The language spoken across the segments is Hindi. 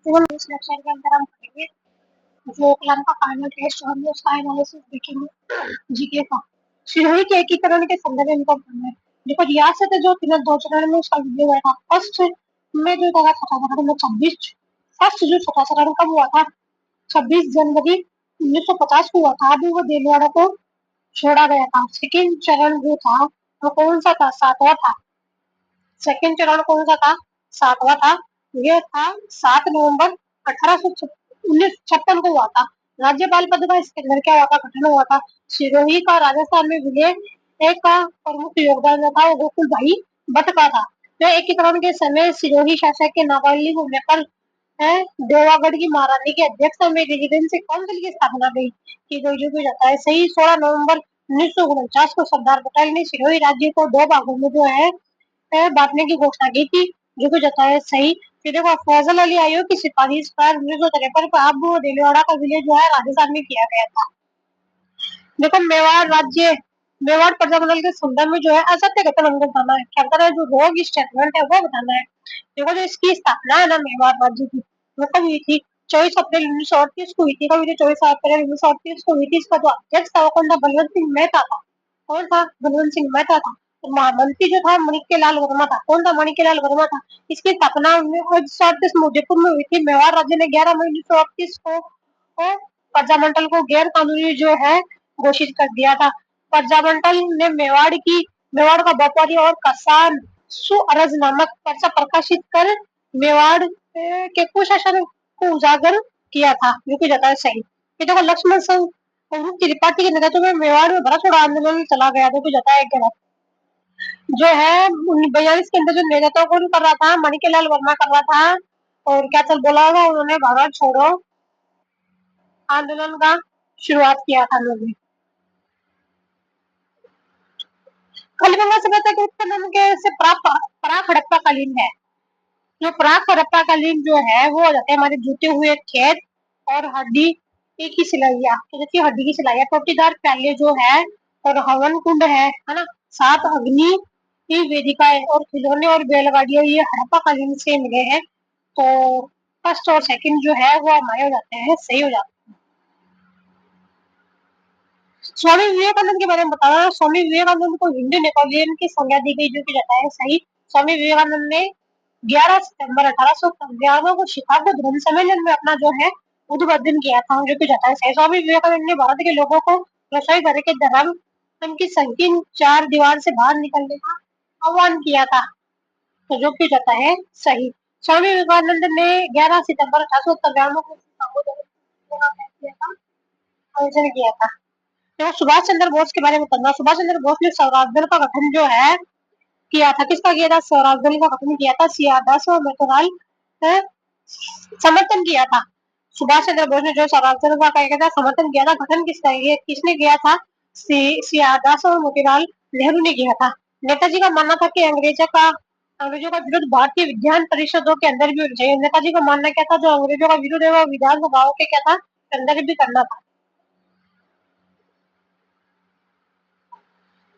केवल इस लेक्चर के अंदर हम पढ़ेंगे जो कलाम का फाइनल टेस्ट और उसका एनालिसिस देखेंगे जीके का। सिरोही के एकीकरण के संदर्भ में इनको पढ़ना है। देखो रियासत जो तीन दो चरण में उसका वीडियो हुआ था। फर्स्ट में जो था 17 में 26 फर्स्ट जो 17 कब हुआ था 26 जनवरी 1950 को हुआ था। अभी वो देलवाड़ा को छोड़ा गया था। सेकेंड चरण जो था वो कौन सा था? सातवां था। सेकेंड चरण कौन सा था? सातवां था। यह था 7 नवंबर 1856 को हुआ था। राज्यपाल पद का इसके अंदर क्या हुआ था? गठन हुआ था। सिरोही का राजस्थान में विलय एक का प्रमुख योगदान था वो गोकुल भाई भट्ट का था। जो एकीकरण के समय सिरोही शासक के नाबालिग होने पर देवागढ़ की महारानी की अध्यक्षता में रेजिडेंसी काउंसिल की स्थापना की गई जो कि जाता है सही 16 नवंबर 1949 को सरदार पटेल ने सिरोही राज्य को दो भागों में जो है बांटने की घोषणा की थी जो कि जाता है सही। फिर देखो फैजल अली आयोग की सिफारिश पर 1953 को अब दिलवाड़ा का विलय जो है राजस्थान में किया गया था। देखो मेवाड़ प्रजामंडल के संदर्भ में जो है असत्य कथन हमको बताना है। क्या बताना है? जो रोग स्टेटमेंट है वो बताना है। देखो जो इसकी स्थापना है ना मेवाड़ राज्य की वो कब हुई थी? 24 अप्रैल 1938 को हुई थी। कब हुई थी? 24 अप्रैल 1938 को हुई थी। इसका जो अध्यक्ष था वो कौन था? बलवंत सिंह मेहता था। कौन था? बलवंत सिंह मेहता था। तो महामंत्री जो था माणिक्यलाल वर्मा था। कौन था? माणिक्यलाल वर्मा था। इसकी स्थापना 1938 में उदयपुर में हुई थी। मेवाड़ राज्य ने 11 मई 1938 को प्रजामंडल को गैर कानूनी जो है घोषित कर दिया था। प्रजामंडल ने मेवाड़ का व्यापारी और किसान सुअरज नामक पर्चा प्रकाशित कर मेवाड़ के कुशासन को उजागर किया था जो कि जाता है सही। ये देखो लक्ष्मण सिंह त्रिपाठी के नेतृत्व में मेवाड़ में भरा छोड़ा आंदोलन चला गया जो कि जाता है गलत। जो है 1942 के अंदर जो नेतृत्व कौन कर रहा था? माणिक्यलाल वर्मा कर रहा था। और क्या चल बोला होगा उन्होंने भारत छोड़ो आंदोलन का शुरुआत किया था उन्होंने। कलिबंगा सभ्यता के उत्खनन के से प्राक हड़प्पा कालीन है। जो प्राक हड़प्पा कालीन जो है वो हो जाते हैं हमारे जुटे हुए खेत और हड्डी की सिलाइया जैसे हड्डी की सिलाइया टोटीदार प्याले जो है और हवन कुंड है ना। 7 अग्नि की वेदिकाएं और खिलौने और बैलगाड़ियां ये हड़प्पा कालीन से मिले हैं। तो फर्स्ट और सेकंड जो है वो हमारे हो जाते हैं सही हो जाते हैं। स्वामी विवेकानंद के बारे में बताना। स्वामी विवेकानंद को हिंदू नेपोलियन की संज्ञा दी गई जो कि जाता है सही। स्वामी विवेकानंद ने 11 सितंबर 1895 को शिकागो धर्म सम्मेलन में अपना जो है उद्बोधन किया था जो कि जाता है सही। स्वामी विवेकानंद ने भारत के लोगों को रसोई घर के धर्म उनकी संकीर्ण चार दीवार से बाहर निकलने का आह्वान किया था तो जो कि जाता है सही। स्वामी विवेकानंद ने 11 सितंबर 1895 को शिकागो धर्म आयोजन किया था। तो सुभाष चंद्र बोस के बारे में पढ़ना। सुभाष चंद्र बोस ने स्वराज दल का गठन जो है किया था। किसका किया था? स्वराज दल का गठन किया था। सियादास और मोतीलाल समर्थन किया था। सुभाष चंद्र बोस ने जो स्वराज दल का क्या था समर्थन किया था। गठन किसने किया था? सियादास और मोतीलाल नेहरू ने किया था। नेताजी का मानना था कि अंग्रेजों का विरोध भारतीय विज्ञान परिषदों के अंदर भी होना चाहिए। नेताजी का मानना क्या था? जो अंग्रेजों का विरोध है वो विधानसभाओं के क्या था अंदर भी करना था।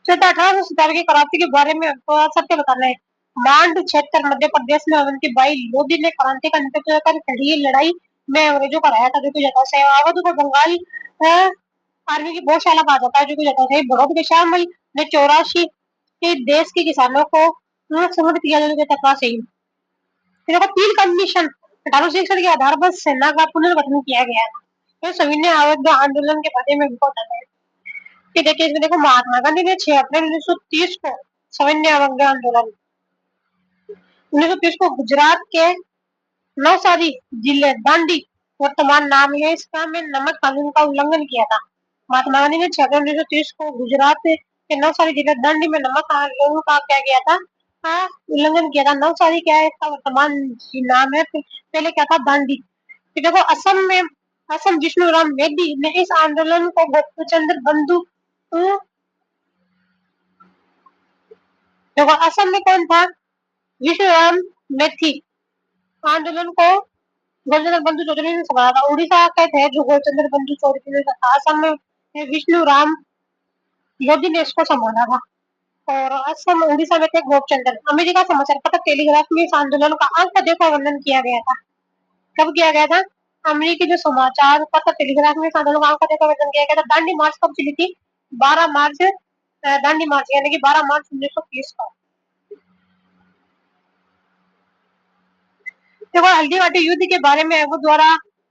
चौथा 1870 की क्रांति के बारे में सत्य बताना है। मांड क्षेत्र मध्य प्रदेश में अवंती बाई लोधी ने क्रांति का नेतृत्व कर खड़ी लड़ाई में अंग्रेजों को हराया था जो कि जाता है अवध को बंगाल आर्मी की गौशाला कहा जाता है जो कि जाता है बड़ौद के शामिल ने 84 के देश के किसानों को समर्पित किया जो कि था सही। फिर पील कमीशन 1861 के आधार पर सेना का पुनर्गठन किया गया था। तो सविनय अवध आंदोलन के बारे में हमको बताना है कि देखिए इसमें देखो महात्मा गांधी ने 6 अप्रैल 1930 को सविनय अवज्ञा आंदोलन 1930 को गुजरात के नवसारी जिले दांडी वर्तमान नाम है इसका में नमक कानून का उल्लंघन किया था। महात्मा गांधी ने 6 अप्रैल 1930 को गुजरात के नवसारी जिले दांडी में नमक कानून का क्या किया था? उल्लंघन किया था। नवसारी क्या है? इसका वर्तमान नाम है। पहले क्या था? दांडी। फिर देखो असम विष्णु राम मेघी ने इस आंदोलन को गोपचंद्र बंधु देखो असम में कौन था? विश्वराम मेथी आंदोलन को गोलचंद्र बंधु चौधरी ने संभाला था। उड़ीसा का थे जो गोलचंद्र बंधु चौधरी ने था। असम में विष्णु राम लोधी ने इसको संभाला था और असम उड़ीसा में थे गोपचंद्र। अमेरिका समाचार पत्र टेलीग्राफ में इस आंदोलन का आंख देखा वर्णन किया गया था। कब किया गया था? अमेरिकी जो समाचार पत्र टेलीग्राफ में साधारण गांव का देखा वचन किया गया था। दांडी मार्च कब चली थी? 12 मार्च, दांडी मार्च यानी कि 12 मार्च 1930 को। देखो हल्दीघाटी युद्ध के बारे में अकबर द्वारा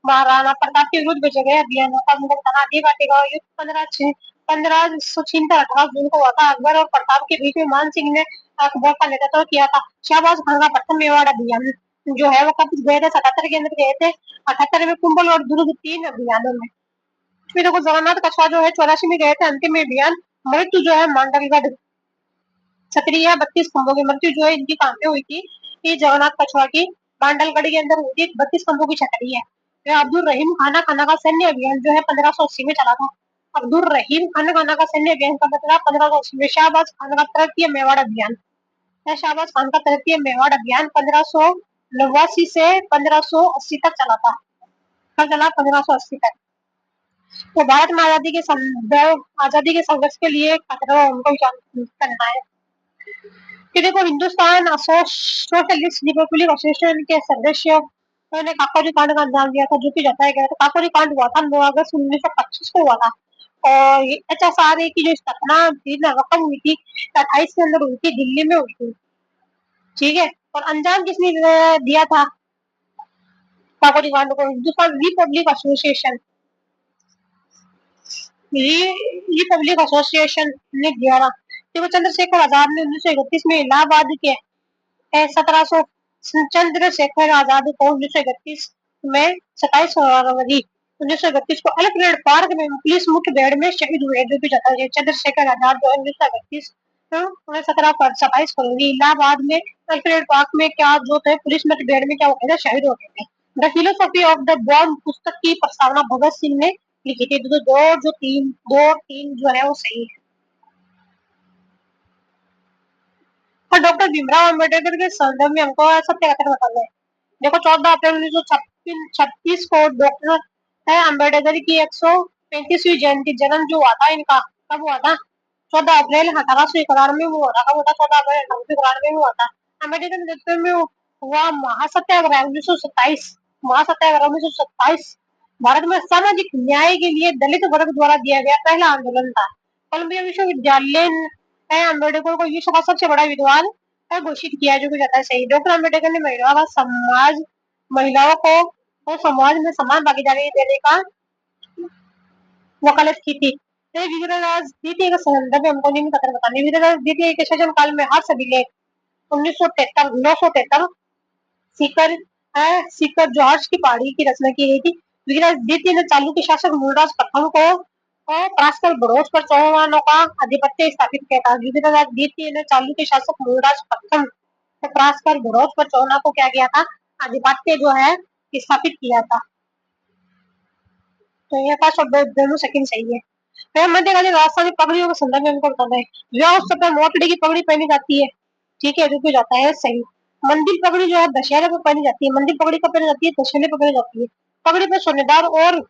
महाराणा प्रताप के विरुद्ध भेजे गए अभियानों का मतलब था। हल्दीघाटी का युद्ध 1500 18 जून को हुआ था। अकबर और प्रताप के बीच में मान सिंह ने अकबर का नेतृत्व किया था। शाहबाज खान का प्रथम मेवाड़ अभियान जो है वो कब गए थे? 77 के अंदर गए थे। 78 में कुंभल और दुर्ग 3 अभियानों में। फिर देखो जगन्नाथ कछवा जो है 84 में गए थे अंतिम अभियान। मृत्यु जो है मांडलगढ़ क्षत्रिय 32 खंभों की मृत्यु जो है इनकी कहां पे हुई थी? ये जगन्नाथ कछवा की मांडलगढ़ के अंदर हुई थी। 32 खंभों की छतरी है। फिर अब्दुल रहीम खाना खाना का सैन्य अभियान जो है 1580 में चला था। अब्दुल रहीम खाना खाना का सैन्य अभियान कब चला? 1580 में। शाहबाज खान का तृतीय मेवाड़ अभियान है। शाहबाज खान का तृतीय मेवाड़ अभियान 1589 से 1580 तक चला था। कब चला? 1580 तक। तो भारत में आजादी के संघर्ष के लिए खतरा उनको करना है कि देखो हिंदुस्तान सोशलिस्ट रिपब्लिक एसोसिएशन के सदस्य ने काकोरी कांड का अंजाम दिया था जो कि जताया गया था। काकोरी कांड हुआ था 9 अगस्त 1925 को हुआ था। और HSRA की जो स्थापना थी ना रकम हुई थी 28 के अंदर हुई थी, दिल्ली में हुई थी। ठीक है। और अंजाम किसने दिया था काकोरी कांड को? Hindustan Republic association Republic association ने दिया था। देखो चंद्रशेखर आजाद ने 1931 में इलाहाबाद के 1700 चंद्रशेखर आजाद को 1931 में 27 फरवरी 1931 को एलिफेंट पार्क में पुलिस मुठभेड़ में शहीद हुए जो कि चंद्रशेखर आजाद जो 1931 उन्हें 27 फरवरी इलाहाबाद में एलिफेंट पार्क में क्या जो थे पुलिस मुठभेड़ में क्या हो गए थे? शहीद हो गए थे। The philosophy of the bomb पुस्तक की प्रस्तावना भगत सिंह ने लिखी थी। तो दो तीन जो है वो सही है। और डॉक्टर भीमराव अम्बेडकर के संदर्भ में हमको सत्य कथन बताना है। देखो 14 अप्रैल 1936 को डॉक्टर अम्बेडकर की 135वीं जयंती जन्म जो हुआ था इनका कब हुआ था? 14 अप्रैल 1891 में हुआ था। कब हुआ था? 14 अप्रैल 1891 में हुआ था। अम्बेडकर के नेतृत्व में हुआ महासत्याग्रह 1927 महासत्याग्रह 1927 भारत में सामाजिक न्याय के लिए दलित वर्ग द्वारा दिया गया पहला आंदोलन था। कोलंबिया विश्वविद्यालय ने अम्बेडकर को विश्व का सबसे बड़ा विद्वान घोषित किया जो कि जाता है सही। डॉक्टर अम्बेडकर ने महिलाओं को और समाज में समान भागीदारी देने का वकालत की थी। वीरराज द्वितीय के संदर्भ में हमको निम्न कथन बताने। वीरराज द्वितीय के शासन काल में हर्ष अभिलेख 973 सीकर सीकर जो हर्ष की पहाड़ी की रचना की गई थी। वीरराज द्वितीय ने चालुक्य शासक मूलराज प्रथम को पराशर बड़ोच पर चौहानों का आधिपत्य स्थापित किया था। वीरराज द्वितीय ने चालुक्य शासक मूलराज प्रथम को पराशर बड़ोच पर चौहानों को क्या किया था? आधिपत्य जो है स्थापित किया था। तो ये का शब्द दोनों सेकंड सही है। फिर मध्यकालीन राजस्थानी पगड़ियों के संदर्भ में हमको बताना है। विवाह उत्सव पर मोटड़ी की पगड़ी पहनी जाती है। ठीक है, रुक जाता है सही। मंदिर पगड़ी जो है दशहरे पर पहनी जाती है। मंदिर पगड़ी कब पहनी जाती है? दशहरे पर पहनी जाती है। पगड़ी पर सोनेदार और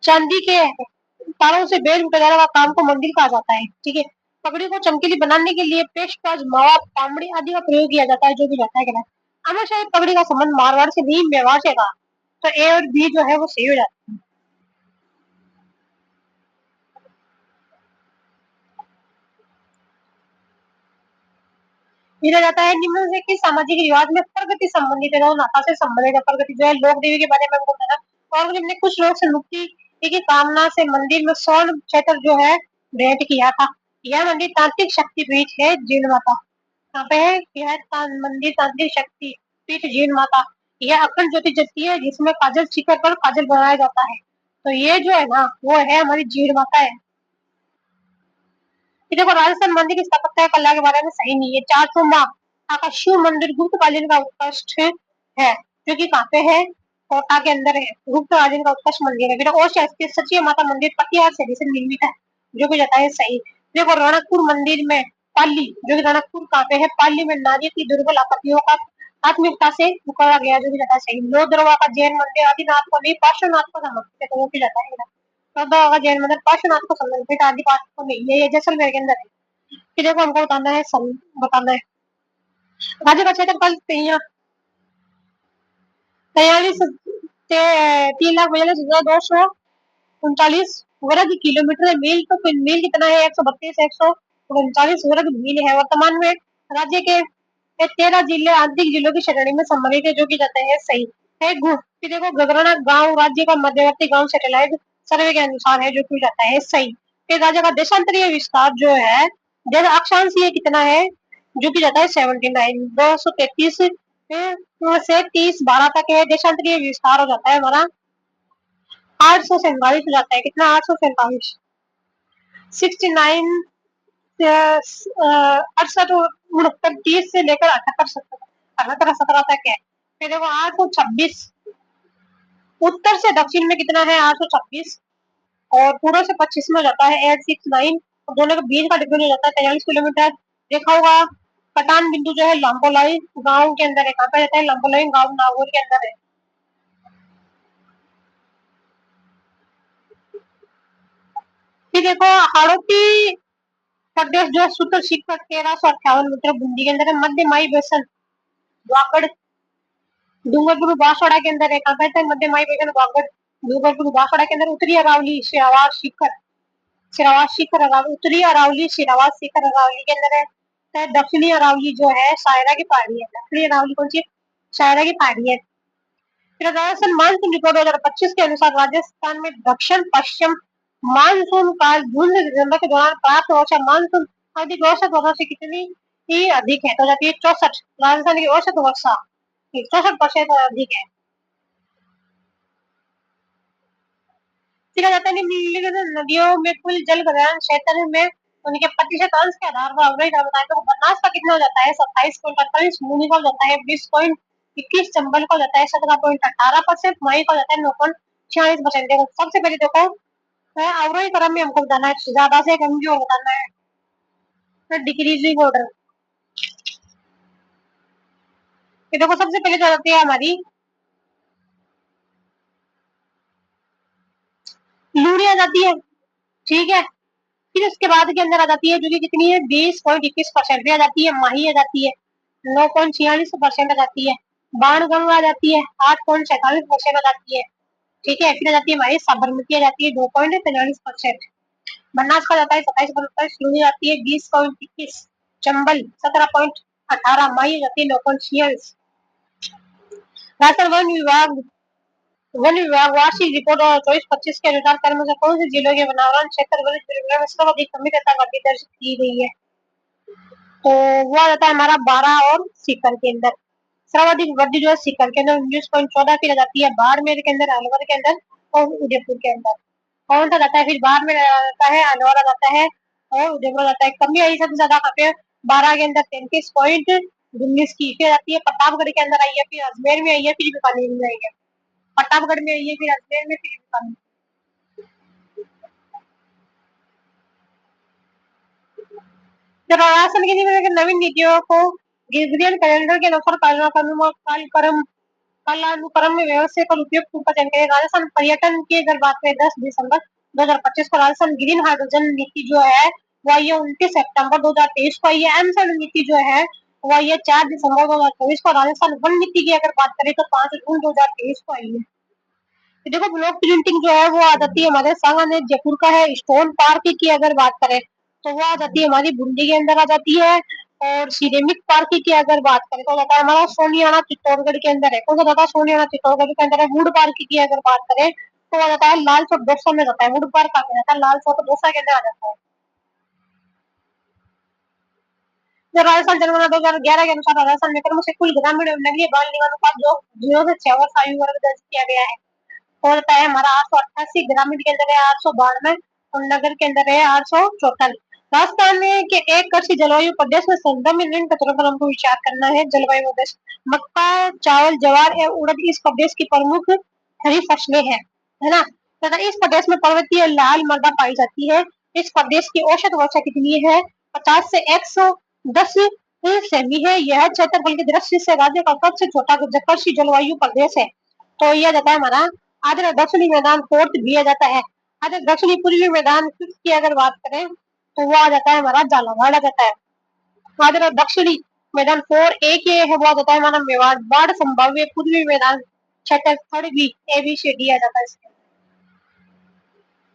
चांदी के तारों से बेल वगैरह का काम को मंदिर कहा जाता है। ठीक है। पगड़ी को चमकीली बनाने के लिए पेशकश मावा तांबड़ी आदि का प्रयोग किया जाता है जो भी जाता है कहना। हमेशा पगड़ी का संबंध मारवाड़ से नहीं मेवाड़ से था। तो ए और बी जो है वो सही हो जाता है। पूछा जाता है निम्न से किस सामाजिक रिवाज में प्रगति संबंधित है? नाता से संबंधित है। प्रगति जो है लोक देवी के बारे में हमको बताना। और ने कुछ लोग से मुक्ति की कामना से मंदिर में स्वर्ण क्षेत्र जो है भेंट किया था। यह मंदिर तांत्रिक शक्ति पीठ है जीण माता। यहाँ पे है यह मंदिर तांत्रिक शक्ति पीठ जीण माता। यह अखंड ज्योति जलती है जिसमें काजल शिखर पर काजल बनाया जाता है। तो ये जो है ना वो है हमारी जीण माता है। देखो राजस्थान मंदिर की स्थापत्य कला के बारे में सही नहीं है। 400 माह का शिव मंदिर गुप्त कालीन का उत्कृष्ट है जो कि कहाँ पे है? कोटा के अंदर है। गुप्त कालीन का उत्कृष्ट मंदिर है। फिर और सचिव माता मंदिर पटियाला शैली से निर्मित है जो कि जाता है सही। देखो रणकपुर मंदिर में पाली जो कि रणकपुर कहाँ पे है? पाली में नारी की दुर्बल आपत्तियों का आत्मिकता से मुकाबला गया जो कि जाता है सही। लोहदरवा का जैन मंदिर आदिनाथ को नहीं पार्श्वनाथ को समर्पित है जो कि जाता है। लोहदरवा का जैन मंदिर पार्श्वनाथ को समर्पित आदिनाथ को नहीं है। ये जैसलमेर के अंदर है। कि देखो हमको बताना है राज्य का क्षेत्रफल 43 3,42,239 वर्ग किलोमीटर है। मील तो मील कितना है? 132 139 वर्ग मील है। वर्तमान में राज्य के 13 जिले आंतरिक जिलों की श्रेणी में सम्मिलित है, जो कि जाता है सही है। देखो गगराना गांव राज्य का मध्यवर्ती गांव सैटेलाइट सर्वे के अनुसार है, जो कि जाता है सही। फिर राज्य का देशांतरीय विस्तार जो है देश अक्षांश ये कितना है, जो कि जाता है 79 233 से 30 12 तक है। देशांतरीय विस्तार हो जाता है हमारा 847 हो जाता है। कितना? 847 69 68 69 30 से लेकर 78 17 तक है। फिर देखो 826 उत्तर से दक्षिण में कितना है? 826 और पूर्व से पश्चिम में हो जाता है 869 और दोनों के बीच का डिफरेंस हो जाता है 43 किलोमीटर। देखा होगा कटान बिंदु जो है लंबोलाई गांव के अंदर है। कहाँ पे रहता है? लंबोलाई गांव नागौर के अंदर है। फिर देखो हाड़ौती प्रदेश जो सूत्र शिखर 1358 मीटर बूंदी के अंदर है। मध्य माई बेसन वागड़ डूंगरपुर बांसवाड़ा के अंदर है। कहाँ पे है? मध्य माई बेसन वागड़ डूंगरपुर बांसवाड़ा के अंदर। उत्तरी अरावली सिरावास शिखर सिरावास शिखर उत्तरी अरावली सिरावास शिखर अरावली के अंदर है। तो दक्षिणी अरावली जो है सायरा की पहाड़ी है। दक्षिणी अरावली कौन सी? सायरा की पहाड़ी है। फिर राजस्थान मानसून रिपोर्ट 2025 के अनुसार राजस्थान में दक्षिण पश्चिम मानसून काल जून से दिसंबर के दौरान प्राप्त वर्षा मानसून अधिक औसत वर्षा से कितनी ही अधिक है? तो जाती है 64। राजस्थान की औसत वर्षा 64% अधिक है। फिर आ जाता है निम्नलिखित नदियों में कुल जल ग्रहण क्षेत्र में उनके प्रतिशत अंश के आधार पर अवरोध बताएं। तो बनास का कितना हो जाता है? 27.48, मूनी का हो जाता है 20.21, चंबल का हो जाता है 17.18%, मई का हो जाता है 9.46%। देखो सबसे पहले देखो अवरोही क्रम में हमको बताना है, ज्यादा से कम जो बताना है। तो डिक्रीजिंग ऑर्डर ये देखो सबसे पहले जो आती है हमारी लूड़ी आ जाती है, ठीक है। फिर उसके बाद के अंदर आ जाती है जो कि कितनी है 20.21% आ जाती है। माही आ जाती है 9.46% आ जाती है। बाण गंगा आ जाती है 8.47% आ जाती है, ठीक है। फिर आ जाती है हमारी साबरमती आ जाती है 2.43%। बनास का जाता है 27.27, लूनी आती है 20.21, चंबल 17.18, माही आ जाती है 9.46। राजस्थान वन विभाग वार्षिक रिपोर्ट 24-25 के अनुसार कर्म से कौन से जिलों के वनावरण क्षेत्र में सर्वाधिक कमी तथा वृद्धि दर्ज की गई है? तो वो आ जाता है हमारा 12 और सीकर के अंदर। सर्वाधिक वृद्धि जो है सीकर के अंदर 19.14 की जाती है। बाड़मेर के अंदर, अलवर के अंदर और उदयपुर के अंदर। कौन सा जाता है? फिर बाड़मेर आ जाता है, अलवर आ जाता है और उदयपुर जाता है। कमी आई सबसे ज्यादा कहाँ पे? 12 के अंदर 33.19 की। फिर आती है प्रतापगढ़ के अंदर आई है, फिर अजमेर में आई है, फिर बीकानेर में आई है। प्रतापगढ़ में आई है, फिर अजमेर में, फिर बीकानेर। जब राशन की नवीन नीतियों को ग्रेगोरियन कैलेंडर के अनुसार कालानुक्रम में व्यवस्था पर उपयुक्त रूप का जानकारी। राजस्थान पर्यटन की अगर बात करें 10 दिसंबर 2025 को राजस्थान ग्रीन हाइड्रोजन नीति जो है वह ये 29 सितंबर 2023 को आई है। एमसेड नीति जो है वह ये 4 दिसंबर 2024 को। राजस्थान वन नीति की अगर बात करें तो 5 जून 2023 को आई है। तो देखो ब्लॉक प्रिंटिंग जो है वो आ जाती है हमारे सांगानेर जयपुर का है। स्टोन पार्क की अगर बात करें तो वो आ जाती है हमारी बूंदी के अंदर आ जाती है। और सिरेमिक पार्क की अगर बात करें तो जाता है हमारा सोनियाना चित्तौड़गढ़ के अंदर है। कौन सा जाता है? सोनियाना चित्तौड़गढ़ के अंदर है। वुड पार्क की अगर बात करें तो वो जाता है लाल चौक दौसा में जाता है। वुड पार्क कहाँ पे जाता है? लाल चौक दौसा के अंदर आ जाता है। जो राजस्थान जनगणना 2011 के अनुसार राजस्थान में क्रम से कुल ग्रामीण और नगरीय बाल लिंगानुपात जो 0 से 6 वर्ष आयु वर्ग दर्ज किया गया है होता है हमारा 888। ग्रामीण के अंदर है 892 और नगर के अंदर है 874। राजस्थान में के एक कृषि जलवायु प्रदेश में संगम में निम्न कथनों पर हमको विचार करना है। जलवायु प्रदेश मक्का, चावल, ज्वार एवं उड़द इस प्रदेश की प्रमुख खरीफ फसलें हैं, है ना। तथा इस प्रदेश में पर्वतीय लाल मृदा पाई जाती है। इस प्रदेश की औसत वर्षा कितनी है? 50 से 110 सेमी है। यह क्षेत्रफल की दृष्टि से राज्य का सबसे छोटा कृषि जलवायु प्रदेश है। तो यह जाता है हमारा आदर दक्षिणी मैदान फोर्थ भी आ जाता है। आदर दक्षिणी पूर्वी मैदान फिफ्थ की अगर बात करें तो वो आ जाता है हमारा झालावाड़ आ जाता है। आदर दक्षिणी मैदान 4A के है वो आ जाता है हमारा मेवाड़। बाढ़ संभाव्य पूर्वी मैदान छठा third B, A B C D आ जाता है इसके।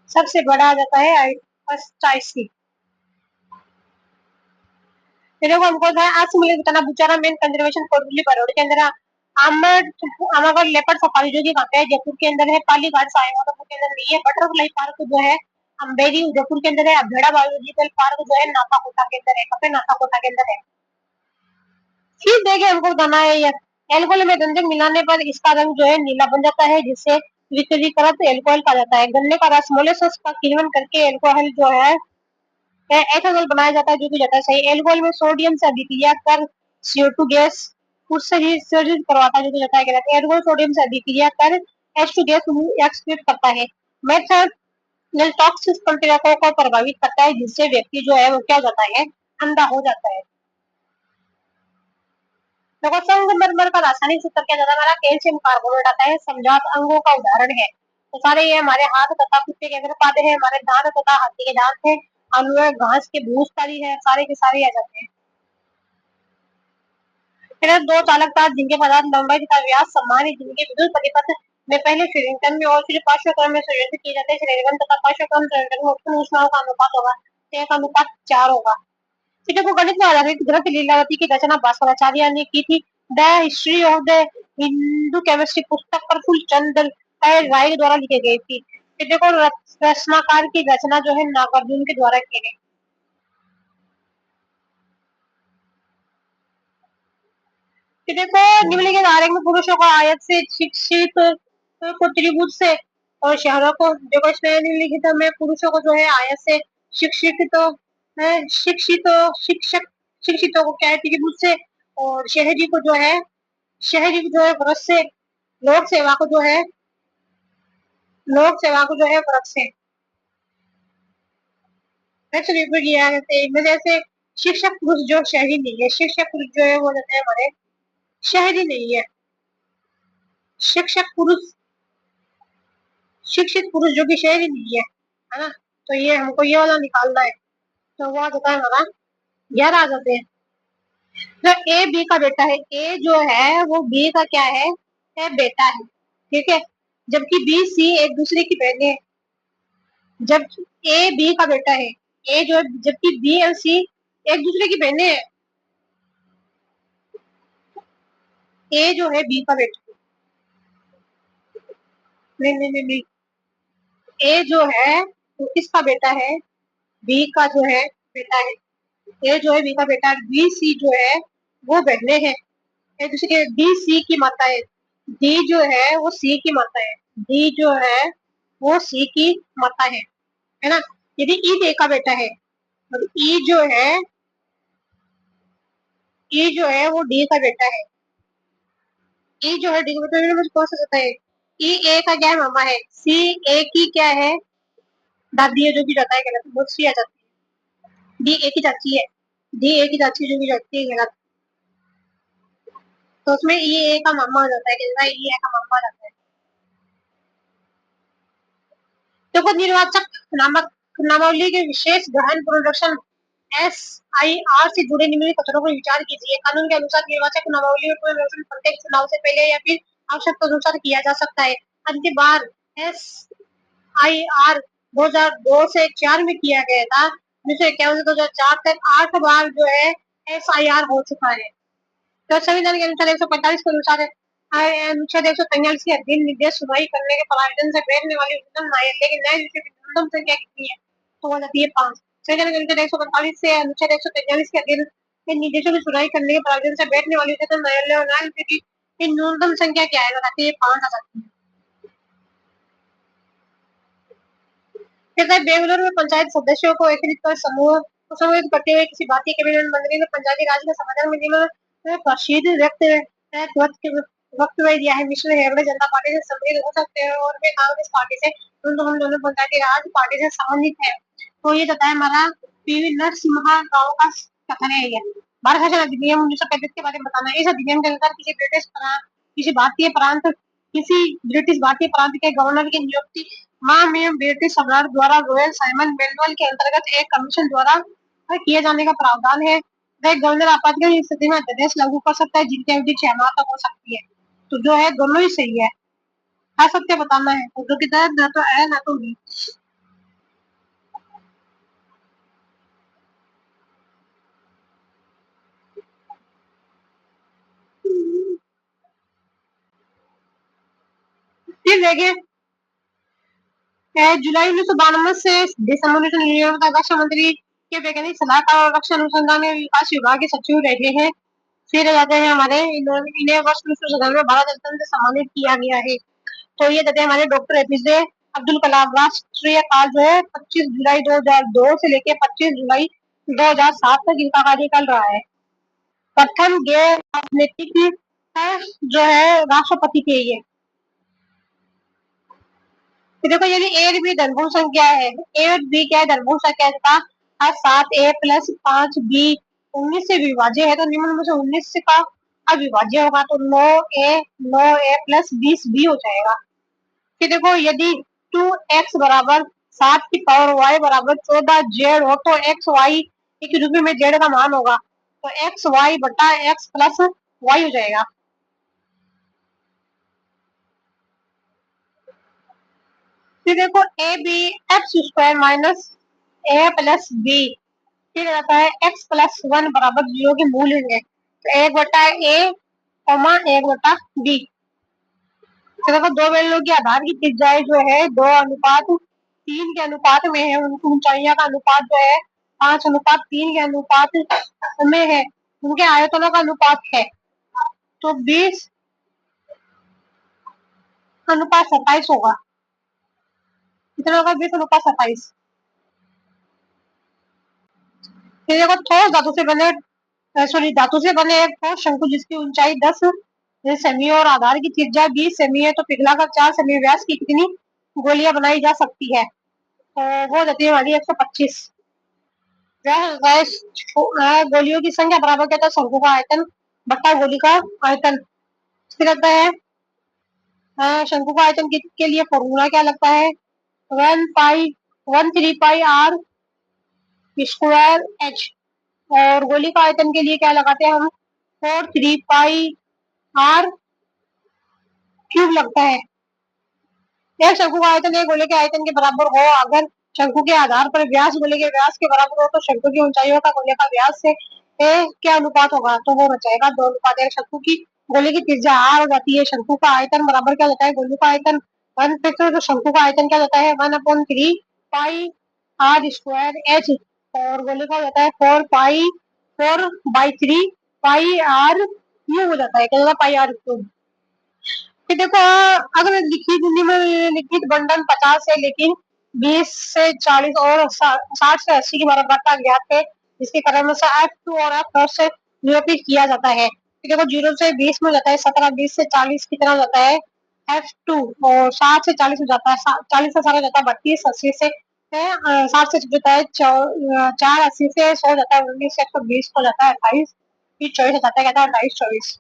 सबसे बड़ा आ जाता है आई फर्स्ट आई सी। देखो हमको था आज मुझे बताना बुचारा मेन कंजर्वेशन कोर्टली परोड़ के अंदर आमर आमागढ़ लेपर्ड सफारी जो कि वहाँ पे जयपुर के अंदर है, पाली घाट साईबाबा के अंदर नहीं है, बटरफ्लाई पार्क जो है अम्बेरी उदयपुर के अंदर है, अभेड़ा बायोलॉजिकल पार्क जो है नाथाकोटा के अंदर है, कपे नाथाकोटा के अंदर है। फिर देखे हमको बताना है यार, एल्कोहल में गंधक मिलाने पर इसका रंग जो है नीला बन जाता है, जिससे विकृतीकृत एल्कोहल कहा जाता है। गन्ने का रस मोलेसस का किण्वन करके एल्कोहल जो है एथेनॉल बनाया जाता है, जो कि जाता है सही। एल्कोहल में सोडियम से अभिक्रिया कर CO2 गैस उससे ही सर्जित करवाता है, जो कि जाता है कहलाता है। एल्कोहल सोडियम से अभिक्रिया कर H2 गैस एक्सक्रीट करता है। मेथनॉल टॉक्सिक तंत्रिकाओं को प्रभावित करता है, जिससे व्यक्ति जो है वो क्या हो जाता है, अंधा हो जाता है। देखो संगमरमर का रासायनिक सूत्र क्या जाता है हमारा, कैल्शियम कार्बोनेट आता है, समझात अंगों का उदाहरण है। तो सारे ये हमारे हाथ तथा कुत्ते के अंदर पाते हैं, हमारे दांत तथा हाथी के दांत है, अनुय घास के भूस सारी है, सारे के सारे आ जाते हैं। फिर दो चालक तार जिनके पदार्थ लंबाई तथा व्यास समान है, जिनके विद्युत परिपथ में पहले श्रेणीक्रम में और फिर पार्श्वक्रम में संयोजित किए जाते हैं। श्रेणीक्रम तथा पार्श्वक्रम श्रेणीक्रम में उत्पन्न ऊष्माओं का अनुपात होगा, एक अनुपात 4 होगा। ठीक है, वो गणित में आधारित ग्रंथ लीलावती की रचना भास्कराचार्य ने की थी। The history of the Hindu chemistry पुस्तक पर फुल चंद राय द्वारा लिखी गई थी। फिर देखो रचनाकार की रचना जो है नागार्जुन के द्वारा की गई। फिर देखो निम्नलिखित आरेख में पुरुषों को आयत से शिक्षित को त्रिभुज से और शहरों को देखो इसमें निम्नलिखित में पुरुषों को जो है आयत से शिक्षित तो शिक्षित शिक्षक शिक्षितों को क्या है त्रिभुज से, और शहरी को जो है शहरी को जो है व्रत से, लोक सेवा को जो है लोक सेवा को जो है व्रत से किया जाता है। इनमें जैसे शिक्षक पुरुष जो शहरी नहीं है, शिक्षक पुरुष जो है वो जाते हैं हमारे शहरी नहीं है। शिक्षक पुरुष शिक्षित पुरुष जो कि शहरी नहीं है ना, तो ये हमको ये वाला निकालना है। तो वो आ जाता है हमारा 11 आ जाते हैं। तो ए बी का बेटा है, ए जो है वो बी का क्या है, बेटा है, ठीक है। जबकि बी सी एक दूसरे की बहनें हैं। जब ए बी का बेटा है, ए जो जबकि बी और सी एक दूसरे की बहनें हैं। ए जो है बी का बेटा, नहीं नहीं नहीं नहीं, ए जो है वो किसका बेटा है, बी का जो है बेटा है। ए जो है बी का बेटा, बी सी जो है वो बहनें हैं एक दूसरे के। डी सी की माता है, डी जो है वो सी की माता है, डी जो है वो सी की माता है ना। यदि ई ए का बेटा है और ई जो है वो डी का बेटा है, ई जो है डी का बेटा मुझे कौन सा होता है, ई ए का क्या है मामा है, सी ए की क्या है दादी है, जो भी जाता है गलत, वो सी आ जाती है। डी ए की चाची है, डी ए की चाची जो भी जाती है गलत, तो उसमें ई ए का मामा हो जाता है, ई ए का मामा जाता है। तो कुछ निर्वाचक नामक नामावली के विशेष गहन प्रोडक्शन SIR से जुड़े निम्नलिखित कथनों पर विचार कीजिए। कानून के अनुसार निर्वाचक नामावली में पुनर्निर्वाचन प्रत्येक चुनाव से पहले या फिर आवश्यकता अनुसार किया जा सकता है। अंतिम बार SIR 2002 से 4 में किया गया था, 1951 से 2004 तक 8 बार जो है SIR हो चुका है। तो संविधान के अनुसार 145 के अनुसार अनुच्छेद 143 के अधीन निर्देश सुनवाई करने के प्रावधान से बैठने वाली उच्चतम न्यायालय के न्यायाधीशों की न्यूनतम संख्या कितनी है, तो हो जाती है 5। संविधान के अनुच्छेद 145 से अनुच्छेद 143 के अधीन निर्देशों की सुनवाई करने के प्रावधान से बैठने वाली उच्चतम न्यायालय और न्यायाधीशों की न्यूनतम संख्या क्या है, बताती है 5 आ जाती है। कहता है बेंगलुरु में पंचायत सदस्यों को एकत्रित कर समूह को संबोधित करते हुए किसी भारतीय कैबिनेट मंत्री ने पंचायती राज के समाधान में निम्न प्रसिद्ध वक्तव्य दिया है। मिश्र हेगड़े जनता पार्टी से संबंधित हो सकते हैं और वे कांग्रेस पार्टी से, हम दोनों पंचायती राज पार्टी से संबंधित है। तो ये बताया हमारा पीवी नरसिम्हा राव का कथन है। ये भारत शासन अधिनियम 1935 के बारे में बताना है। इस अधिनियम के अनुसार किसी ब्रिटिश भारतीय प्रांत के गवर्नर की नियुक्ति माँ में ब्रिटिश सम्राट द्वारा रॉयल साइमन मेलवल के अंतर्गत एक कमीशन द्वारा किए जाने का प्रावधान है। वह गवर्नर आपातकालीन स्थिति में अध्यादेश लागू कर सकता है, जिनकी अवधि 6 माह तक हो सकती है। तो जो है दोनों ही सही है। सत्य बताना है तो जो कितना है, ना तो है ना तो बी। फिर देखिए, जुलाई 1992 से दिसंबर 1999 तक रक्षा मंत्री के वैज्ञानिक सलाहकार और रक्षा अनुसंधान एवं विकास विभाग के सचिव रहे हैं। फिर जाते हैं हमारे इन्हें वर्ष 1997 में भारत रत्न से सम्मानित किया गया है। तो ये देते हैं हमारे डॉक्टर एपीजे अब्दुल कलाम। राष्ट्रीय काल जो है 25 जुलाई 2002 से लेकर 25 जुलाई 2007 तक इनका कार्यकाल रहा है। प्रथम गैर राजनीतिक जो है राष्ट्रपति के ये। तो देखो यदि ए और बी धनपूर्ण संख्या है, ए और बी क्या है धनपूर्ण संख्या है, 7 ए प्लस 5 बी 19 से विभाज्य है, तो निम्न में से 19 का अविभाज्य होगा तो 9 ए प्लस 20 बी हो जाएगा। फिर देखो यदि 2x बराबर 7 की पावर y बराबर 14 जेड हो तो एक्स वाई के रूप में जेड का मान होगा तो एक्स वाई बटा एक्स प्लस वाई हो जाएगा। फिर देखो a b x square minus a plus b, फिर आता है एक्स प्लस 1 बराबर 0 के मूल्य है तो 1/a, 1/b। तो देखो दो वैल्यू की आधार की त्रिज्याएं जो है 2:3 के अनुपात में है, उनकी ऊंचाइयों का अनुपात जो है 5:3 के अनुपात में है, उनके आयतनों का अनुपात है तो 20:27 होगा। कितना होगा? 20:27। फिर देखो ठोस धातु से बने धातु से बने एक ठोस शंकु जिसकी ऊंचाई 10 सेमी और आधार की त्रिज्या 20 सेमी है तो पिघलाकर 4 सेमी व्यास की कितनी गोलियां बनाई जा सकती है? तो वो जाती है हमारी 125। गोलियों की संख्या बराबर क्या था? शंकु का आयतन बट्टा गोली का आयतन। फिर आता है शंकु का आयतन के लिए फॉर्मूला क्या लगता है? 1/3 पाई r स्क्वायर एच। और गोली का आयतन के लिए क्या लगाते हैं हम? 4/3 पाई r क्यूब लगता है। एक शंकु का आयतन एक गोले के आयतन के बराबर हो अगर शंकु के आधार पर व्यास गोले के व्यास के बराबर हो तो शंकु की ऊंचाइयों का गोले का व्यास से क्या अनुपात होगा? तो वो बचाएगा 2:1। शंकु की गोले की त्रिज्या r हो जाती है, शंकु का आयतन बराबर क्या होता है? गोले का आयतन 1 तो शंकु का आयतन क्या होता है? 1/3 पाई r स्क्वायर एच। और गोले का होता है 4/3 पाई r क्यूब हो जाता है। क्या होगा? पाई r क्यूब। फिर देखो अगर लिखित हिंदी में लिखित बंधन 50 है लेकिन 20 से 40 और 60 से 80 की बराबर ज्ञात है जिसके कारण से F2 और F से निरूपित किया जाता है। फिर देखो 0 से 20 में जाता है 17, 20 से 40 कितना जाता है? F2 और 60 से 40 हो जाता है 40 से 60 जाता है 32, 80 से 60 से जाता है 4, 80 से 100 जाता है 19 से 120 हो जाता है 28, फिर 24 हो जाता है कहता है 28, 24।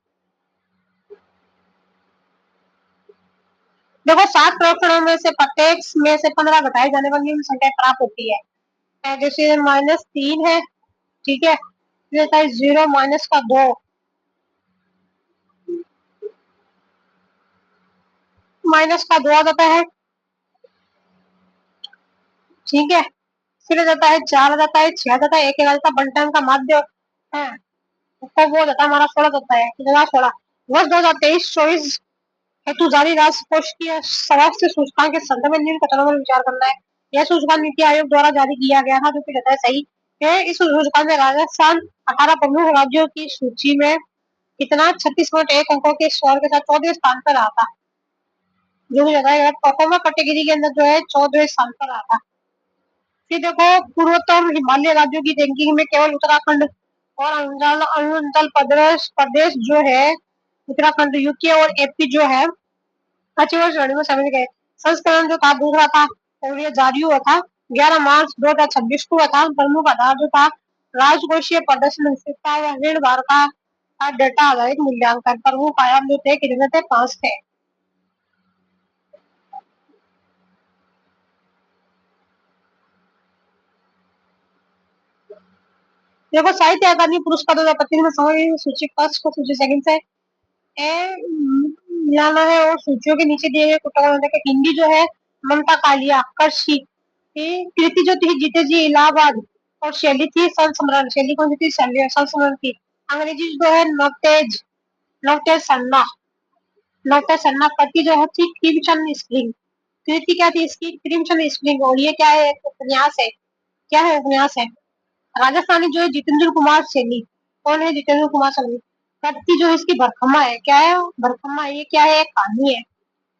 देखो 7 प्रकरणों में से प्रत्येक में से 15 घटाए जाने पर निम्न संख्या प्राप्त होती है। जैसे -3 है, ठीक है, फिर 0 -2, -2 आ जाता है, ठीक है, फिर जाता है 4 आ जाता है, 6 आ जाता है, 1 आ जाता है, बंटन का माध्य है तो वो जाता है हमारा 16 जाता है, कितना 16। वर्ष 2023-24 हेतु जारी राष्ट्र कोष की स्वास्थ्य सूचकांक के संदर्भ में निम्न कथनों पर विचार करना है। यह सूचकांक नीति आयोग द्वारा जारी किया गया था जो कि रहता है सही है। इस सूचकांक में राजस्थान 18 प्रमुख राज्यों की सूची में कितना 36.1 अंकों के स्कोर के साथ 14वें स्थान पर रहा था, जो कि रहता है परफॉर्मर कैटेगरी के अंदर जो है 14वें स्थान पर रहा था। फिर देखो पूर्वोत्तर हिमालय राज्यों की रैंकिंग में केवल उत्तराखंड और अरुणाचल प्रदेश प्रदेश जो है उत्तराखंड, यूके और एपी जो है अच्छी श्रेणी में शामिल गए। संस्करण जो था दूसरा था और ये जारी हुआ था 11 मार्च 2026 को हुआ था। प्रमुख आधार जो था राजकोषीय प्रदर्शन स्थिरता व ऋण भार का डेटा आधारित मूल्यांकन। प्रमुख आयाम जो थे कितने थे? 5 थे। देखो साहित्य अकादमी पुरस्कार 2025 में सूची फर्स्ट को सूची सेकंड से मिलाना है और सूचियों के नीचे दिए गए कुटुंब के हिंदी जो है ममता कालिया, कर्षी, कृति जो थी जीते जी इलाहाबाद और शैली थी संस्मरण, शैली कौन सी थी? संस्मरण की। अंग्रेजी जो है नवतेज, नवतेज सन्ना, नवतेज सन्ना। पति जो है थी क्रिमचंद स्प्रिंग, कृति क्या थी इसकी? क्रिमचंद स्प्रिंग। और ये क्या है? उपन्यास है। क्या है? उपन्यास है। राजस्थानी जो है जितेंद्र कुमार सैनी। कौन है जितेंद्र कुमार सैनी? कृति जो है इसकी भरखमा है। क्या है? भरखमा। ये क्या है? कहानी है।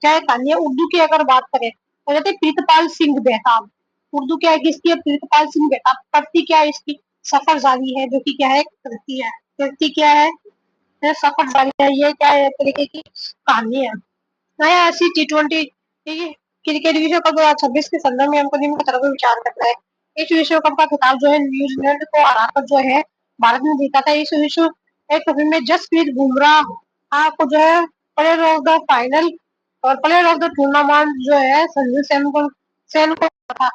क्या है? कहानी है। उर्दू की अगर बात करें तो कहते हैं प्रीतपाल सिंह बेताब। उर्दू क्या है किसकी? है प्रीतपाल सिंह बेताब। कृति क्या है इसकी? सफर जारी है, जो कि क्या है? कृति है। कृति क्या है? ये सफर जारी है। ये क्या है? एक तरीके की कहानी है। नया ऐसी T20 क्रिकेट विश्व कप 2026 के संदर्भ में हमको निम्न तरह विचार करना है। इस विश्व कप का खिताब जो है न्यूजीलैंड को हराकर जो है भारत ने जीता था। इस विश्व एक कप में जसप्रीत बुमराह को जो है प्लेयर ऑफ द फाइनल और प्लेयर ऑफ द टूर्नामेंट जो है संजू सैमसन को था।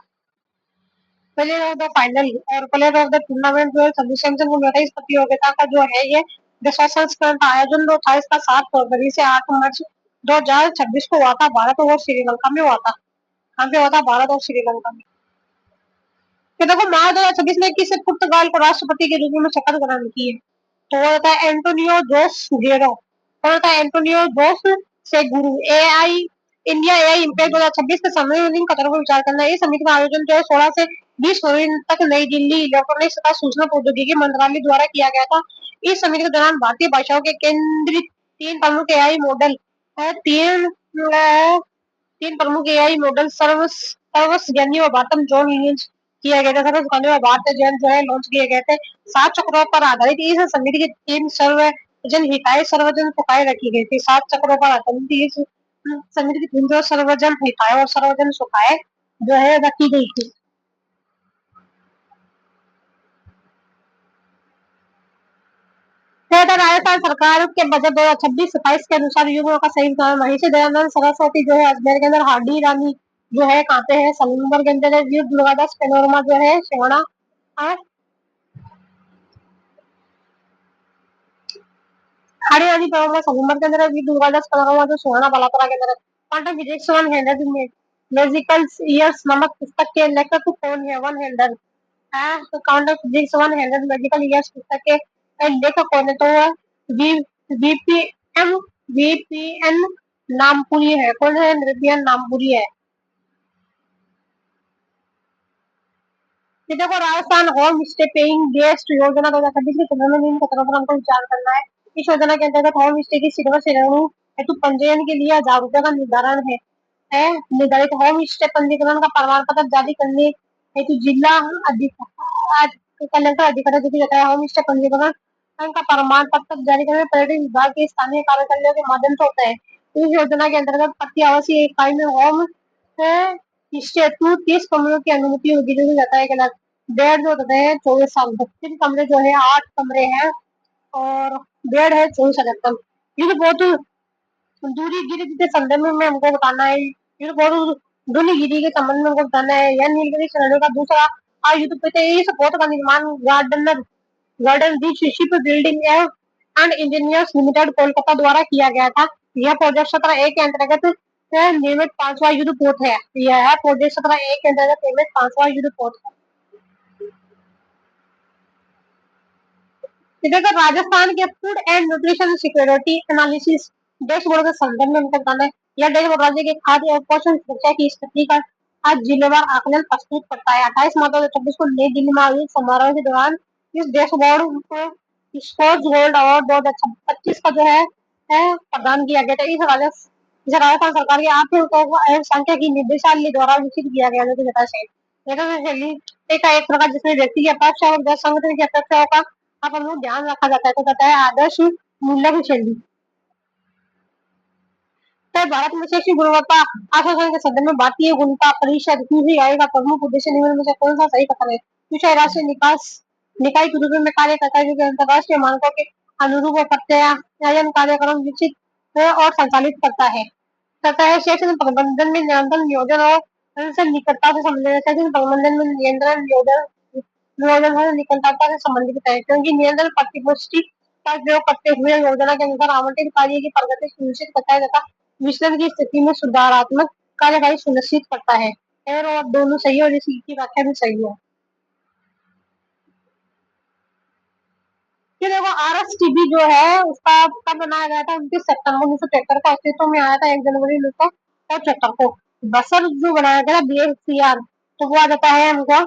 प्लेयर ऑफ द फाइनल और प्लेयर ऑफ द टूर्नामेंट जो है संजू सैमसन को मिला था। इस प्रतियोगिता का जो है ये 10वां संस्करण का आयोजन जो था इसका 7 फरवरी से 8 मार्च 2026 को हुआ था। भारत और श्रीलंका में हुआ था। कहाँ पे हुआ था? भारत और श्रीलंका में। तो देखो मार्च 2026 में किस पुर्तगाल को राष्ट्रपति के रूप में शपथ ग्रहण की है? तो वो होता है एंटोनियो जोस गेरो। कौन होता है? एंटोनियो जोस से गुरु। एआई इंडिया एआई इम्पैक्ट 2026 के सम्मेलन का तरफ विचार करना है। इस समिति का आयोजन जो है 16 से 20 फरवरी तक नई दिल्ली इलेक्ट्रॉनिक्स तथा सूचना प्रौद्योगिकी मंत्रालय द्वारा किया गया था। इस समिति के दौरान भारतीय भाषाओं के केंद्रित 3 प्रमुख एआई मॉडल तीन प्रमुख एआई मॉडल सर्वस ज्ञानी और बातम जॉन लॉन्च किया गया था। सर्वस ज्ञानी और भारत जैन जो है लॉन्च किए गए थे। 7 चक्रों पर आधारित इस समिति की तीन सर्वजन हिताय सर्वजन सुखाय रखी गई थी। 7 चक्रों पर आधारित इस समिति की तीन जो सर्वजन हिताय और सर्वजन सुखाय जो है रखी गई थी। राजस्थान सरकार के बजट 2026-27 के अनुसार युवाओं का सही नाम महिषी दयानंद सरस्वती जो है अजमेर के अंदर, हाडी रानी जो है कहाँ पे है? सलूनबर के अंदर है। वीर दुर्गादास पेनोरमा जो है सिवाना हाड़ी रानी पेनोरमा सलूनबर के अंदर है। वीर दुर्गादास पेनोरमा जो सिवाना बलापरा के अंदर है। Quantum physics one handed magical years नामक पुस्तक के लेखक कौन है? वन हैंडर तो quantum physics one handed magical years पुस्तक के लेखक कौन है? तो वी वीपीएम वीपीएन नामपुरी है। कौन है? वीपीएन नामपुरी है। ये देखो Rajasthan home stay paying guest योजना 2026 के संदर्भ में इन कथनों पर हमको विचार करना है। इस योजना के अंतर्गत होम स्टे की सिल्वर श्रेणी हेतु पंजीयन के लिए 1000 रुपए का निर्धारण है निर्धारित। होम स्टे पंजीकरण का प्रमाण पत्र जारी करने हेतु जिला कलेक्टर अधिकारी जो जाता है। होम स्टे पंजीकरण का प्रमाण पत्र जारी करने पर्यटन विभाग के स्थानीय कार्यालयों के माध्यम से होता है। इस योजना के अंतर्गत प्रति आवासीय इकाई में होम स्टे हेतु 30 कमरों की अनुमति होगी जो जाता है। बेड जो होते हैं 24 32 कमरे जो है 8 कमरे हैं और बेड है 24 ये तो बहुत दूरी गिरी के संदर्भ में हमको बताना है। ये तो बहुत दूरी गिरी के संबंध में हमको बताना है। यह नीलगिरी श्रेणी का दूसरा आयुध इस पोत का निर्माण garden rich ship building and engineers limited Kolkata द्वारा किया गया था। यह प्रोजेक्ट 17A के अंतर्गत निर्मित 5वां युद्ध पोत है। यह प्रोजेक्ट 17A के अंतर्गत निर्मित 5वां युद्ध पोत है। इधर राजस्थान के food and nutrition security analysis dashboard के संदर्भ में हमको बताना है। यह डैशबोर्ड राज्य के खाद्य और पोषण सुरक्षा की स्थिति का आज जिलेवार आकलन प्रस्तुत करता है। 28 मार्च 2026 को नई दिल्ली में आयोजित समारोह के दौरान इस डैशबोर्ड को स्पोर्ट्स गोल्ड अवार्ड 2025 का जो है प्रदान किया गया था। इस राजस्थान सरकार के आर्थिक एवं सांख्यिकी निदेशालय द्वारा विकसित किया गया एक प्रकार जिसमें व्यक्ति की अपेक्षा और संगठन की अपेक्षाओं का प्रमुख ध्यान रखा जाता है। तो कहता है आदर्श मूल्य की शैली। तो भारत में शैक्षिक गुणवत्ता आश्वासन के संदर्भ में भारतीय गुणवत्ता परिषद QCI का प्रमुख उद्देश्य निम्न में से कौन सा सही कथन है? QCI राष्ट्रीय निकाय के रूप में कार्य करता है जो कि अंतरराष्ट्रीय मानकों के अनुरूप प्रत्यायन कार्यक्रम विकसित और संचालित करता है। कहता है शैक्षणिक प्रबंधन में नियंत्रण नियोजन और निकटता से संबंधित शैक्षणिक प्रबंधन में नियंत्रण नियोजन नियोजन निकटता से संबंधित है क्योंकि नियंत्रण प्रतिपुष्टि का प्रयोग करते हुए योजना के अनुसार आवंटित कार्य की प्रगति सुनिश्चित करता है तथा विचलन की स्थिति में सुधारात्मक कार्यवाही सुनिश्चित करता है। और दोनों सही है और इसकी व्याख्या भी सही है। ये देखो आरएसटीबी जो है उसका कब बनाया गया था? 29 सितंबर 1973 को अस्तित्व में आया था 1 जनवरी 1974 को। बसर जो बनाया गया बीएससीआर तो वो आ जाता है हमको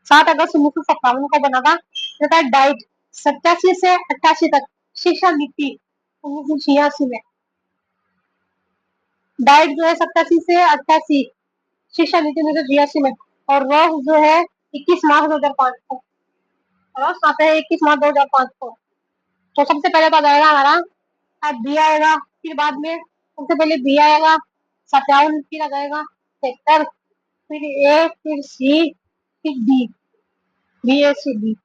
7 अगस्त 1957 को बना था तथा डाइट 87 से 88 तक शिक्षा नीति 1986 में। डाइट जो है 87 से 88 शिक्षा नीति 1986 में। और रॉस जो है 21 मार्च 2005 को। रॉस आता है 21 मार्च 2005 को। तो सबसे पहले तो आ जाएगा हमारा बी आएगा, फिर बाद में सबसे पहले बी आएगा 57, फिर आ जाएगा 73, फिर ए, फिर सी, फिर डी, बी ए सी डी।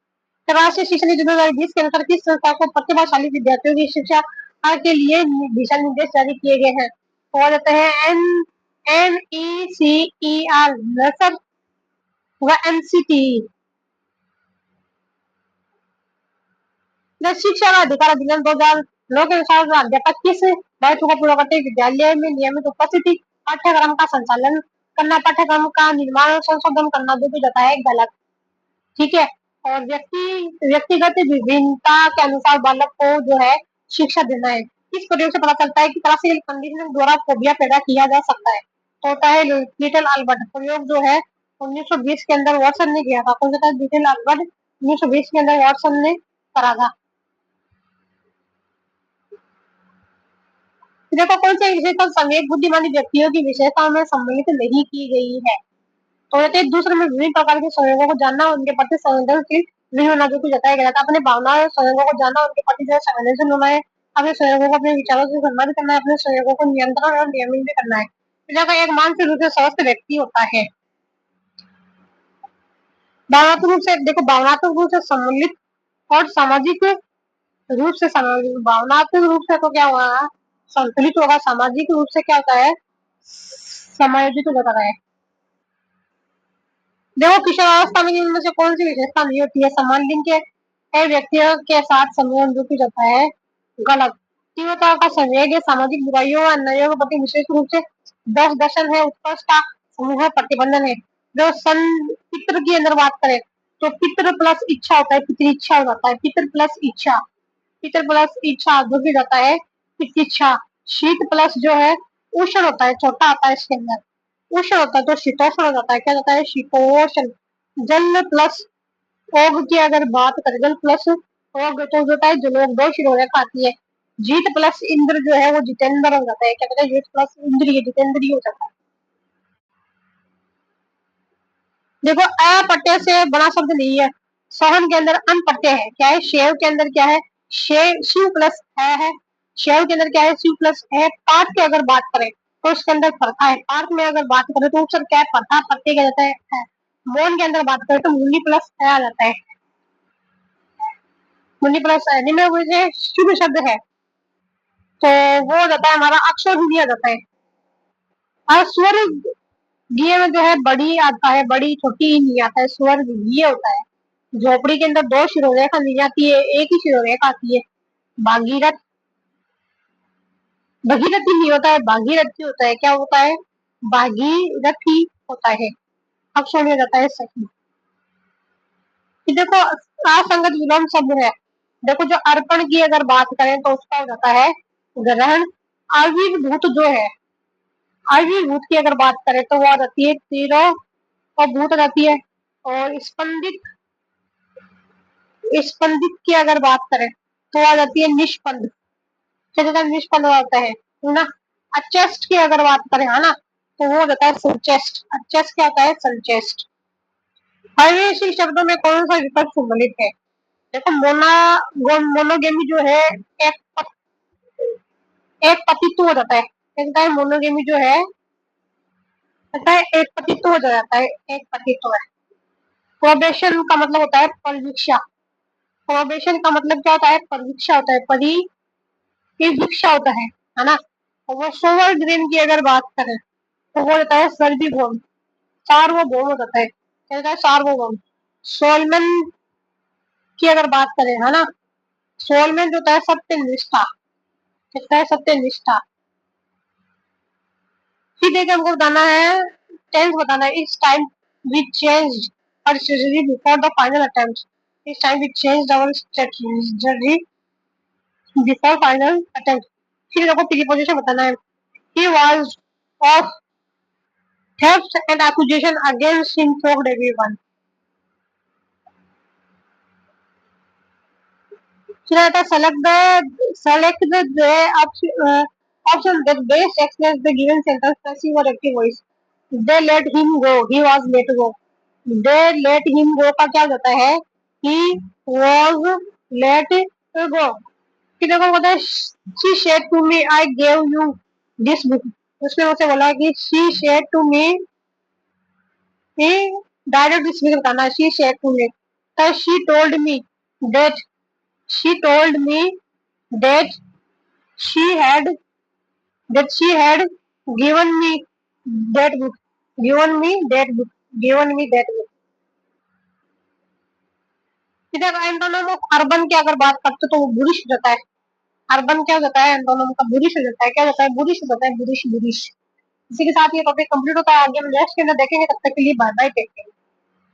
राष्ट्रीय शिक्षा नीति 2020 के अनुसार किस संस्था को प्रतिभाशाली विद्यार्थियों की शिक्षा के लिए दिशा निर्देश जारी किए गए हैं? तो आ जाते हैं NECER नर्सर व NCTE। शिक्षा का अधिकार अधिनियम 2009 के अनुसार अध्यापक किस दायित्व को पूरा करते हैं? विद्यालय में नियमित उपस्थिति, पाठ्यक्रम का संचालन करना, पाठ्यक्रम का निर्माण और संशोधन करना, जो भी जाता है गलत। ठीक है। और व्यक्तिगत विभिन्नता के अनुसार बालक को जो है शिक्षा देना है। इस प्रयोग से पता चलता है कि क्लासिकल कंडीशनिंग द्वारा फोबिया पैदा किया जा सकता है। तो होता है लिटिल अल्बर्ट प्रयोग जो है 1920 के अंदर वाटसन ने किया था। कौन सा था? लिटिल अल्बर्ट 1920 के अंदर वाटसन ने करा था। देखो कौन से विशेषता संवेग बुद्धिमानी व्यक्तियों की विशेषताओं में सम्मिलित नहीं की गई है? तो कहते हैं दूसरे में विभिन्न प्रकार के संयोगों को जानना, उनके प्रति संवेदनशील नहीं होना, जो कि जताया गया था। अपने भावनाओं और संयोगों को जानना, उनके प्रति जो है संवेदनशील होना है। अपने संयोगों को अपने विचारों से सम्मानित करना है, अपने संयोगों को नियंत्रण और नियमित भी करना है। जगह एक मानसिक रूप से स्वस्थ व्यक्ति होता है। भावनात्मक रूप से देखो, भावनात्मक रूप से सम्मिलित और सामाजिक रूप से भावनात्मक रूप से तो क्या हुआ? संतुलित होगा। सामाजिक रूप से क्या होता है? समायोजित हो जाता है। देखो किशोरावस्था में इनमें से कौन सी विशेषता नहीं होती है? समान लिंग के व्यक्तियों के साथ संबंध जो की जाता है गलत। तीव्रता का संवेग है। सामाजिक बुराइयों व अन्यायों के प्रति विशेष रूप से दर्शन है। उत्कर्ष का समूह है। प्रतिबंधन है। जो सन पितृ की अंदर बात करें तो पितृ प्लस इच्छा होता है, पितृ इच्छा हो जाता है। पितृ प्लस इच्छा, पितृ प्लस इच्छा जो की जाता है पितृच्छा। शीत प्लस जो है उष्ण होता है, छोटा आता है इसके अंदर। उष्ण होता है तो शीतोष्ण हो जाता है। क्या जाता है? शीतोष्ण। जल प्लस ओग की अगर बात करें, जल प्लस ओग तो होता है जलोग, दो शिरोरेखा आती है। जीत प्लस इंद्र जो है वो जितेंद्र हो जाता है। क्या कहते हैं? जीत प्लस इंद्रिय जितेंद्रिय हो जाता है। देखो अप्रत्यय से बड़ा शब्द नहीं है। सोहन के अंदर अन प्रत्यय है। क्या है? शेव के अंदर क्या है? शिव प्लस है। शेव के अंदर क्या है? शिव प्लस है। पाठ की अगर बात करें तो उसके अंदर प्रथा है। पाठ में अगर बात करें तो उसका क्या है? प्रथा, प्रत्यय क्या जाता है? मौन के अंदर बात करें तो मुनि प्लस है आ जाता है। मुनि प्लस है में मुझे शुभ शब्द है तो वो हो जाता है हमारा अक्षर दिया जाता है। और स्वर गिय में जो है बड़ी आता है, बड़ी छोटी नहीं आता है, स्वर गिय होता है। झोपड़ी के अंदर दो शिरोरेखा नहीं आती है, एक ही शिरोरेखा आती है। भागीरथ, भगीरथी नहीं होता है, भागीरथी होता है। क्या होता है? भागीरथी होता है। अक्षर में जाता है सही। देखो असंगत विलोम शब्द है। देखो जो अर्पण की अगर बात करें तो उसका हो जाता है ग्रहण। आविर्भूत जो है, आविर्भूत की अगर बात करें तो वो आ जाती है तीरों और भूत रहती है। और स्पंदित, स्पंदित की अगर बात करें तो आ जाती है निष्पंद। निष्पंद होता है ना। अचेस्ट की अगर बात करें है ना तो वो होता है सनचेस्ट। अचेस्ट क्या होता है? सनचेस्ट। अविवेशी शब्दों में कौन सा विकल्प सम्मिलित है? देखो मोनोगेमी जो है एक एक पतित्व हो जाता है। कहता है मोनोगेमी जो है कहता है एक पतित्व हो जाता है, एक पतित्व है। प्रोबेशन का मतलब होता है परीक्षा। प्रोबेशन का मतलब क्या होता है? परीक्षा होता है, परी की दीक्षा होता है ना। और वो सोवर ग्रेन की अगर बात करें तो वो होता है सर्वभौम। सार्वभौम हो जाता है। क्या होता है? सार्वभौम। सोलमन की अगर बात करें है ना सोल में जो होता है सत्यनिष्ठा, कितना है सत्यनिष्ठा। फिर देखिए हमको बताना है, टेंस बताना है, इस time we change our strategy before the final attempt, इस time we change our strategy before final attempt. फिर देखो प्रीपोजिशन बताना है, he was of theft and accusation against him shocked everyone। फिर आता है select the option that best explains the given sentence passive or active voice। They let him go, he was let go। They let him go का क्या होता है, he was let go। फिर देखो होता है she said to me I gave you this book। उसने मुझसे बोला कि she said to me, he direct speaker बताना है, she said to me, तो she told me that, she told me that she had she had given me that book, given me that book, given me that book। इधर एंटोनिम ऑफ अर्बन की अगर बात करते तो वो बुरिश हो जाता है। अर्बन क्या हो जाता है, एंटोनिम का बुरिश हो जाता है, क्या होता है, बुरिश हो जाता है, बुरिश बुरिश। इसी के साथ ये टॉपिक कंप्लीट होता है, आगे हम नेक्स्ट के अंदर देखेंगे, तब तक के लिए बाय बाय, टेक केयर।